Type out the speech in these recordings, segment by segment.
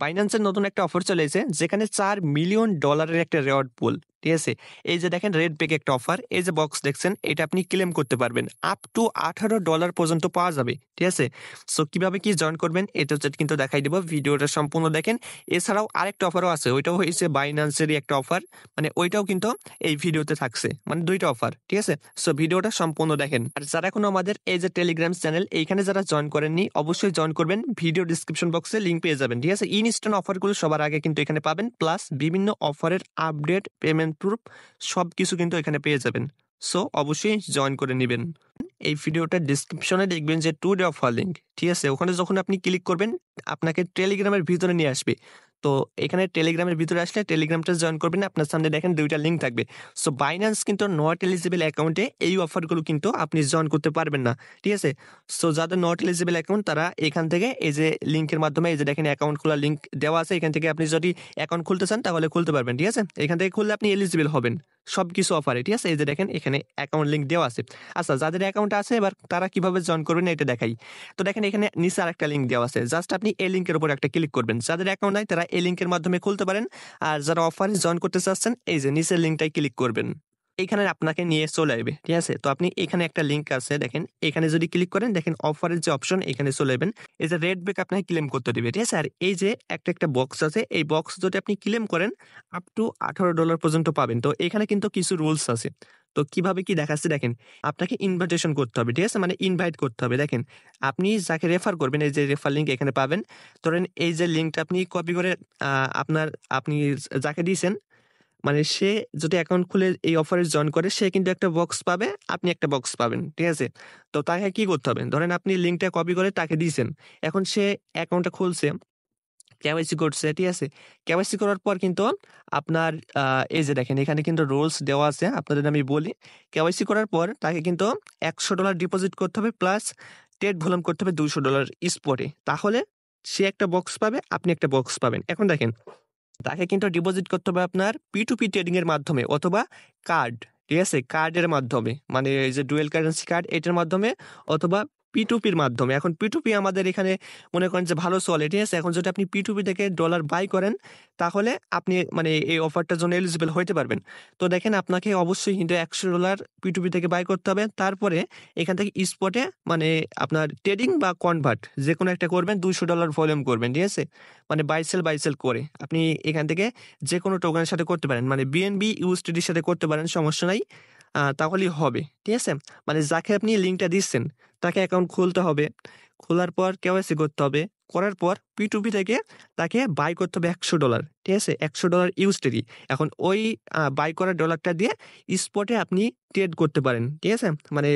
বাইন্যান্সের নতুন একটা অফার চলে এসেছে যেখানে $4 মিলিয়ন একটা রেওয়ার্ড পুল। ঠিক আছে? এই যে দেখেন রেড পেকে একটা অফার, এই যে বক্স দেখছেন এটা আপনি ক্লেম করতে পারবেন। আপ টু $18 পর্যন্ত পাওয়া যাবে। ঠিক আছে? সো কিভাবে কি জয়েন করবেন এটা হচ্ছে কিন্তু দেখাই দেব। ভিডিওটা সম্পূর্ণ দেখেন। এছাড়াও আরেকটা অফারও আছে। ওইটাও হইছে বাইন্যান্সেরই একটা অফার। মানে ওইটাও কিন্তু এই ভিডিওতে থাকছে। মানে ২ টা অফার। ঠিক আছে? সো ভিডিওটা সম্পূর্ণ দেখেন। আর যারা এখনো আমাদের এই যে টেলিগ্রাম চ্যানেল এইখানে যারা জয়েন করেননি অবশ্যই জয়েন করবেন। ভিডিও ডেসক্রিপশন বক্সে লিংক পেয়ে যাবেন। ঠিক আছে? ইনস্ট্যান্ট অফারগুলো সবার আগে কিন্তু এখানে পাবেন। প্লাস বিভিন্ন অফারের আপডেট, পেমেন্ট প্রুফ সবকিছু কিন্তু এখানে পেয়ে যাবেন। সো অবশ্যই জয়েন করে নিবেন। এই ভিডিওটার ডেসক্রিপশনে দেখবেন যে 2 ডে অফার লিংক। ঠিক আছে? ওখানে যখন আপনি ক্লিক করবেন আপনাকে টেলিগ্রামের ভিতরে নিয়ে আসবে। তো এখানে টেলিগ্রামের ভিতরে আসলে টেলিগ্রামটা জয়েন করবেন। আপনার সামনে দেখেন ২ টা লিংক থাকবে। সো বাইন্যান্স কিন্তু নট এলিজিবল অ্যাকাউন্টে এই অফারগুলো কিন্তু আপনি জয়েন করতে পারবেন না। ঠিক আছে? সো যাদের নট এলিজিবল অ্যাকাউন্ট তারা এখান থেকে এই যে লিংকের মাধ্যমে এই যে দেখেন অ্যাকাউন্ট খোলার লিংক দেওয়া আছে। এখান থেকে আপনি যদি অ্যাকাউন্ট খুলতে চান তাহলে খুলতে পারবেন। ঠিক আছে? এখান থেকে খুললে আপনি এলিজিবল হবেন সবকিছু অফারে। ঠিক আছে? এই যে দেখেন এখানে অ্যাকাউন্ট লিংক দেওয়া আছে। আচ্ছা যাদের অ্যাকাউন্ট আছে এবার তারা কিভাবে জয়েন করবেন এটা দেখাই। তো দেখেন এখানে নিচে আরেকটা লিংক দেওয়া আছে। জাস্ট আপনি এই লিংকের উপর একটা ক্লিক করবেন। যাদের অ্যাকাউন্ট নাই তারা এই লিংকের মাধ্যমে খুলতে পারেন। আর যারা অফারে জয়েন করতে চাচ্ছেন এই যে নিচের লিংকটায় ক্লিক করবেন। এইখানে আপনাকে নিয়ে চলে আসবে। ঠিক আছে? তো আপনি এখানে একটা লিংক আছে দেখেন। এখানে যদি ক্লিক করেন দেখেন অফারের যে অপশন এখানে চলে আসবেন। এই যে রেড ব্যাক আপনাকে ক্লেম করতে দিবে। ঠিক আছে? আর এই যে একটা বক্স আছে এই বক্স যদি আপনি ক্লেম করেন আপ টু $18 পর্যন্ত পাবেন। তো এখানে কিন্তু কিছু রুলস আছে। তো কিভাবে কি দেখাচ্ছে দেখেন। আপনাকে ইনভাইটেশন করতে হবে। ঠিক আছে? মানে ইনভাইট করতে হবে। দেখেন আপনি যাকে রেফার করবেন এই যে রেফার লিংক এখানে পাবেন। ধরেন এই যে লিংকটা আপনি কপি করে আপনি যাকে দিয়েছেন মানে সে যদি অ্যাকাউন্ট খুলে এই অফারে জয়েন করে সে কিন্তু একটা বক্স পাবে, আপনি একটা বক্স পাবেন। ঠিক আছে? তো তাকে কি করতে হবে? ধরেন আপনি লিংকটা কপি করে তাকে দিয়েছেন। এখন সে অ্যাকাউন্টটা খুলছে, কেওয়াইসি করছে। ঠিক আছে? কেওয়াইসি করার পর কিন্তু আপনার এই যে দেখেন এখানে কিন্তু রুলস দেওয়া আছে। আপনাদের আমি বলি। কেওয়াইসি করার পর তাকে কিন্তু $100 ডিপোজিট করতে হবে প্লাস ট্রেড ভলিউম করতে হবে $200 স্পটে। তাহলে সে একটা বক্স পাবে, আপনি একটা বক্স পাবেন। এখন দেখেন তাকে কিন্তু ডিপোজিট করতে হবে আপনার P2P ট্রেডিং এর মাধ্যমে অথবা কার্ড। ঠিক আছে? কার্ডের মাধ্যমে। মানে এই যে ডুয়াল কারেন্সি কার্ড এটার মাধ্যমে অথবা P2P র মাধ্যমে। এখন P2P আমাদের এখানে মনে করেন যে ভালো চলে। ঠিক আছে? এখন যদি আপনি P2P থেকে ডলার বাই করেন তাহলে আপনি মানে এই অফারটার জন্য এলিজিবল হইতে পারবেন। তো দেখেন আপনাকে অবশ্যই কিন্তু $100 P2P থেকে বাই করতে হবে। তারপরে এখান থেকে স্পটে মানে আপনার ট্রেডিং বা কনভার্ট যেকোনো একটা করবেন $200 ভলিউম করবেন। ঠিক আছে? মানে বাই সেল করে আপনি এখান থেকে যেকোনো টোকেনের সাথে করতে পারেন। মানে BNB USDT র সাথে করতে পারেন, সমস্যা নাই। তাহলেই হবে। ঠিক আছে? মানে যাকে আপনি লিংকটা দিচ্ছেন তাকে অ্যাকাউন্ট খুলতে হবে। খোলার পর কেওয়াইসি করতে হবে। করার পর P2P থেকে তাকে বাই করতে হবে $100। ঠিক আছে? $100 USDT। এখন ওই বাই করা ডলারটা দিয়ে স্পটে আপনি ট্রেড করতে পারেন। ঠিক আছে? মানে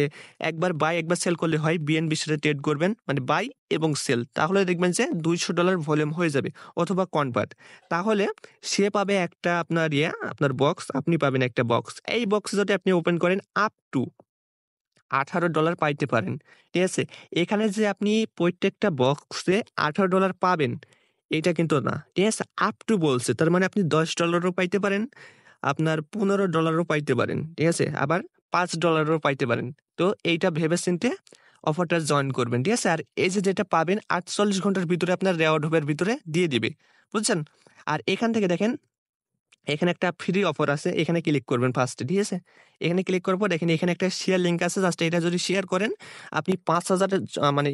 একবার বাই একবার সেল করলে হয়। BNB র সাথে ট্রেড করবেন। মানে বাই এবং সেল। তাহলে দেখবেন যে $200 ভলিউম হয়ে যাবে অথবা কনভার্ট। তাহলে সে পাবে একটা আপনার বক্স, আপনি পাবেন একটা বক্স। এই বক্স যদি আপনি ওপেন করেন আপ টু $18 পাইতে পারেন। ঠিক আছে? এখানে যে আপনি প্রত্যেকটা বক্সে $18 পাবেন এটা কিন্তু না। ঠিক আছে? আপ টু বলছে। তার মানে আপনি $10 ও পাইতে পারেন, আপনার $15 ও পাইতে পারেন। ঠিক আছে? আবার $5 ও পাইতে পারেন। তো এইটা ভেবে চিন্তে অফারটা জয়েন করবেন। ঠিক আছে? আর এই যে যেটা পাবেন ৪৮ ঘন্টার ভিতরে আপনার রেওয়ার্ড হোপের ভিতরে দিয়ে দিবে। বুঝছেন? আর এখান থেকে দেখেন এখানে একটা ফ্রি অফার আছে। এখানে ক্লিক করবেন ফার্স্টে। ঠিক আছে? এখানে ক্লিক করার পর দেখেন এখানে একটা শেয়ার লিংক আছে। জাস্ট এটা যদি শেয়ার করেন আপনি ৫,০০০ মানে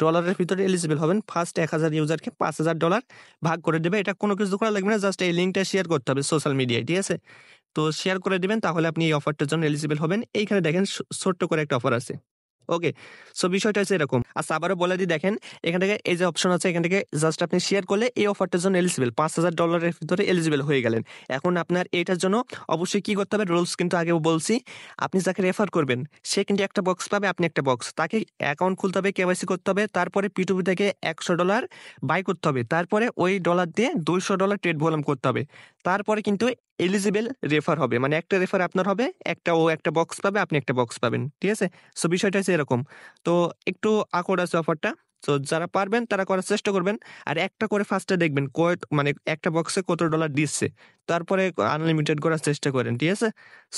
ডলারের ভিতরে এলিজিবল হবেন। ফার্স্ট ১,০০০ ইউজারকে $৫,০০০ ভাগ করে দেবে। এটা কোনো কিছু করা লাগবে না। জাস্ট এই লিংকটা শেয়ার করতে হবে সোশ্যাল মিডিয়ায়। ঠিক আছে? তো শেয়ার করে দিবেন তাহলে আপনি এই অফারটার জন্য এলিজিবল হবেন। এইখানে দেখেন ছোট্ট করে একটা অফার আছে। ওকে। সো বিষয়টা হচ্ছে এরকম। আচ্ছা আবারও বলে দিই দেখেন এখান থেকে এই যে অপশন আছে এখান থেকে জাস্ট আপনি শেয়ার করলে এই অফারটার জন্য এলিজিবল। $৫,০০০ এর ভিতরে এলিজিবল হয়ে গেলেন। এখন আপনার এটার জন্য অবশ্যই কি করতে হবে রুলস কিন্তু আগেও বলছি। আপনি যাকে রেফার করবেন সে কিন্তু একটা বক্স পাবে, আপনি একটা বক্স। তাকে অ্যাকাউন্ট খুলতে হবে, কেওয়াইসি করতে হবে। তারপরে P2P থেকে $100 বাই করতে হবে। তারপরে ওই ডলার দিয়ে $200 ট্রেড ভলিউম করতে হবে। তারপরে কিন্তু এলিজিবল রেফার হবে। মানে একটা রেফার আপনার হবে, ও একটা বক্স পাবে, আপনি একটা বক্স পাবেন। ঠিক আছে? সো বিষয়টা হচ্ছে এরকম। তো একটু আকোর্ড আছে অফারটা। তো যারা পারবেন তারা করার চেষ্টা করবেন। আর একটা করে ফার্স্টে দেখবেন মানে একটা বক্সে কত ডলার দিচ্ছে। তারপরে আনলিমিটেড করার চেষ্টা করেন, ঠিক আছে?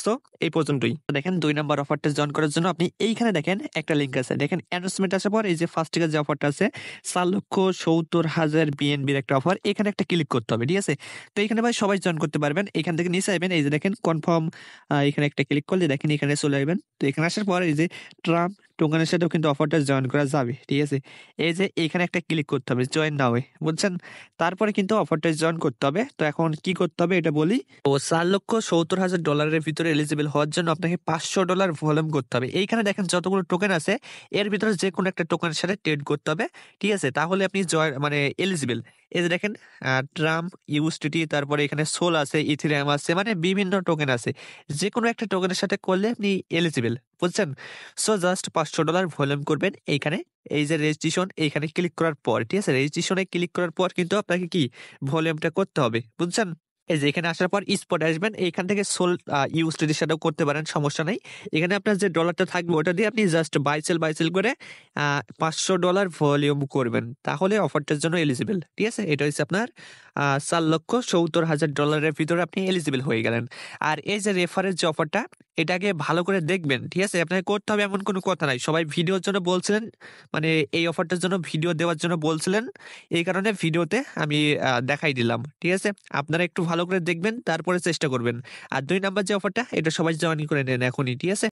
সো এই পর্যন্তই। তো দেখেন ২ নাম্বার অফারটা জয়েন করার জন্য আপনি এইখানে দেখেন একটা লিঙ্ক আছে। দেখেন অ্যানাউন্সমেন্ট আসার পর এই যে ফার্স্ট থেকে যে অফারটা আছে ৪,৭০,০০০ বিএনবির একটা অফার, এখানে একটা ক্লিক করতে হবে, ঠিক আছে? তো এখানে ভাই সবাই জয়েন করতে পারবেন। এখান থেকে নিচে আসবেন, এই যে দেখেন কনফার্ম, এখানে একটা ক্লিক করলে দেখেন এখানে চলে আসবেন। তো এখানে আসার পর এই যে ট্রাম্প টোকেনের সাথেও কিন্তু অফারটা জয়েন করা যাবে, ঠিক আছে? এই যে এখানে একটা ক্লিক করতে হবে জয়েন নাও এ, বুঝছেন? তারপরে কিন্তু অফারটা জয়েন করতে হবে। তো এখন কি করতে হবে এটা বলি। ও $৪,৭০,০০০ ভিতরে এলিজিবল হওয়ার জন্য আপনাকে $৫০০ ভলিউম করতে হবে। এইখানে দেখেন যতগুলো টোকেন আছে এর ভিতরে যে কোনো একটা টোকেনের সাথে ট্রেড করতে হবে, ঠিক আছে? তাহলে আপনি মানে এলিজিবল। এই যে দেখেন ট্রাম্প, ইউএসডিটি, তারপরে এখানে সোল আছে, ইথেরিয়াম আছে, মানে বিভিন্ন টোকেন আছে। যে কোনো একটা টোকেনের সাথে করলে আপনি এলিজিবল, বুঝছেন? সো জাস্ট $৫০০ ভলিউম করবেন এইখানে। এই যে রেজিস্ট্রেশন এইখানে ক্লিক করার পর, ঠিক আছে? রেজিস্ট্রেশনে ক্লিক করার পর কিন্তু আপনাকে কি ভলিউমটা করতে হবে, বুঝছেন? এই যে এখানে আসার পর স্পট আসবেন, এইখান থেকে সোল ইউএসডিটির সাথেও করতে পারেন, সমস্যা নাই। এখানে আপনার যে ডলারটা থাকবে ওটা দিয়ে আপনি জাস্ট বাই সেল করে $৫০০ ভলিউম করবেন, তাহলে অফারটার জন্য এলিজিবল, ঠিক আছে? এটা হচ্ছে আপনার $৪,৭০,০০০ ভিতরে আপনি এলিজিবল হয়ে গেলেন। আর এই যে রেফারের যে অফারটা, এটাকে ভালো করে দেখবেন, ঠিক আছে? আপনাকে করতে হবে এমন কোনো কথা নাই। সবাই ভিডিওর জন্য বলছিলেন, মানে এই অফারটার জন্য ভিডিও দেওয়ার জন্য বলছিলেন, এই কারণে ভিডিওতে আমি দেখাই দিলাম, ঠিক আছে? আপনারা একটু ভালো করে দেখবেন, তারপরে চেষ্টা করবেন। আর ২ নাম্বার যে অফারটা, এটা সবাই জয়েন করে নেন এখনই, ঠিক আছে?